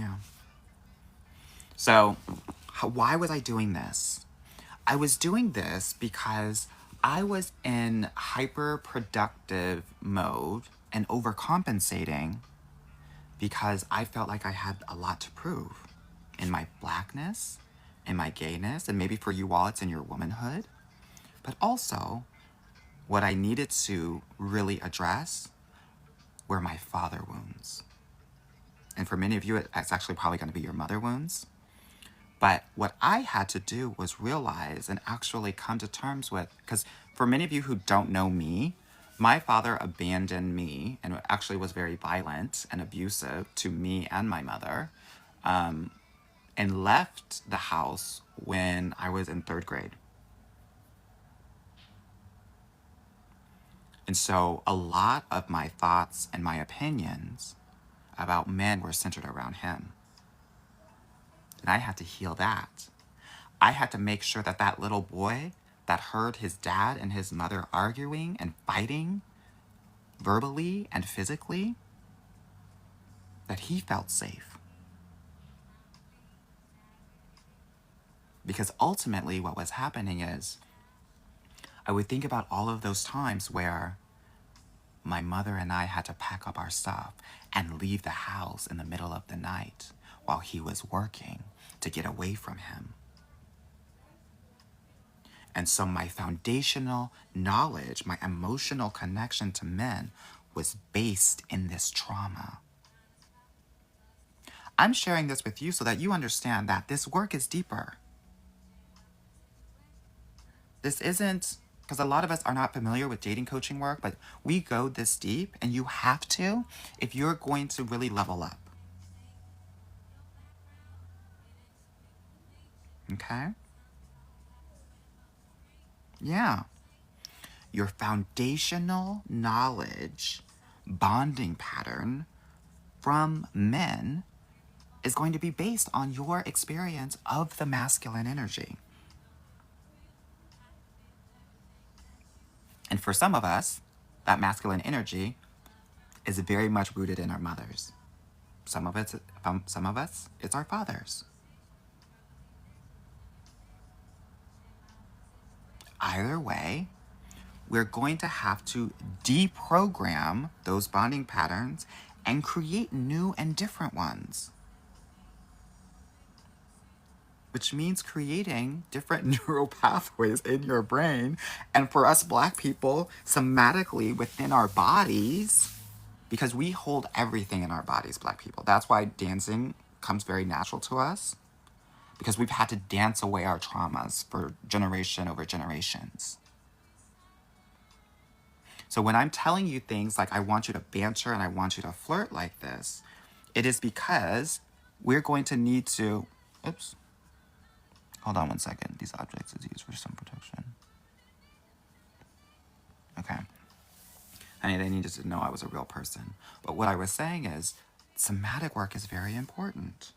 Yeah. So, why was I doing this? I was doing this because I was in hyper productive mode and overcompensating because I felt like I had a lot to prove in my blackness, in my gayness, and maybe for you all it's in your womanhood. But also, what I needed to really address were my father wounds. And for many of you, it's actually probably going to be your mother wounds. But what I had to do was realize and actually come to terms with, because for many of you who don't know me, my father abandoned me and actually was very violent and abusive to me and my mother, and left the house when I was in 3rd grade. And so a lot of my thoughts and my opinions about men were centered around him. And I had to heal that. I had to make sure that that little boy that heard his dad and his mother arguing and fighting verbally and physically, that he felt safe. Because ultimately what was happening is I would think about all of those times where my mother and I had to pack up our stuff and leave the house in the middle of the night while he was working to get away from him. And so my foundational knowledge, my emotional connection to men was based in this trauma. I'm sharing this with you so that you understand that this work is deeper. This isn't, because a lot of us are not familiar with dating coaching work, but we go this deep and you have to if you're going to really level up. Okay? Yeah. Your foundational knowledge bonding pattern from men is going to be based on your experience of the masculine energy. And for some of us, that masculine energy is very much rooted in our mothers. Some of us, it's our fathers. Either way, we're going to have to deprogram those bonding patterns and create new and different ones. Which means creating different neural pathways in your brain. And for us Black people, somatically within our bodies, because we hold everything in our bodies, Black people. That's why dancing comes very natural to us, because we've had to dance away our traumas for generation over generations. So when I'm telling you things like I want you to banter and I want you to flirt like this, it is because we're going to need to, oops, hold on one second. These objects is used for some protection. Okay. Honey, they needed to know I was a real person. But what I was saying is, somatic work is very important.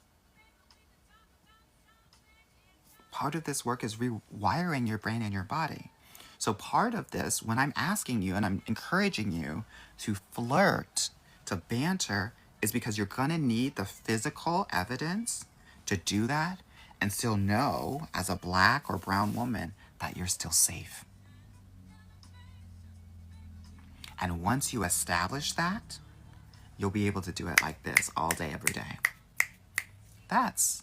Part of this work is rewiring your brain and your body. So part of this, when I'm asking you and I'm encouraging you to flirt, to banter, is because you're going to need the physical evidence to do that and still know, as a Black or brown woman, that you're still safe. And once you establish that, you'll be able to do it like this all day, every day. That's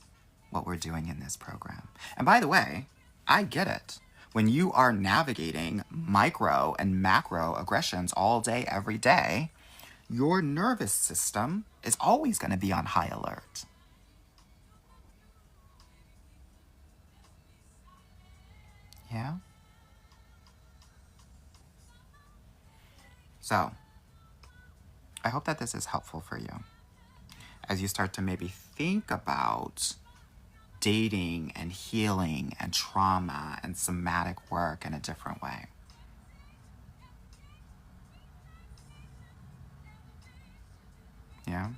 what we're doing in this program. And by the way, I get it. When you are navigating micro and macro aggressions all day, every day, your nervous system is always going to be on high alert. Yeah? So, I hope that this is helpful for you as you start to maybe think about dating and healing and trauma and somatic work in a different way. Yeah?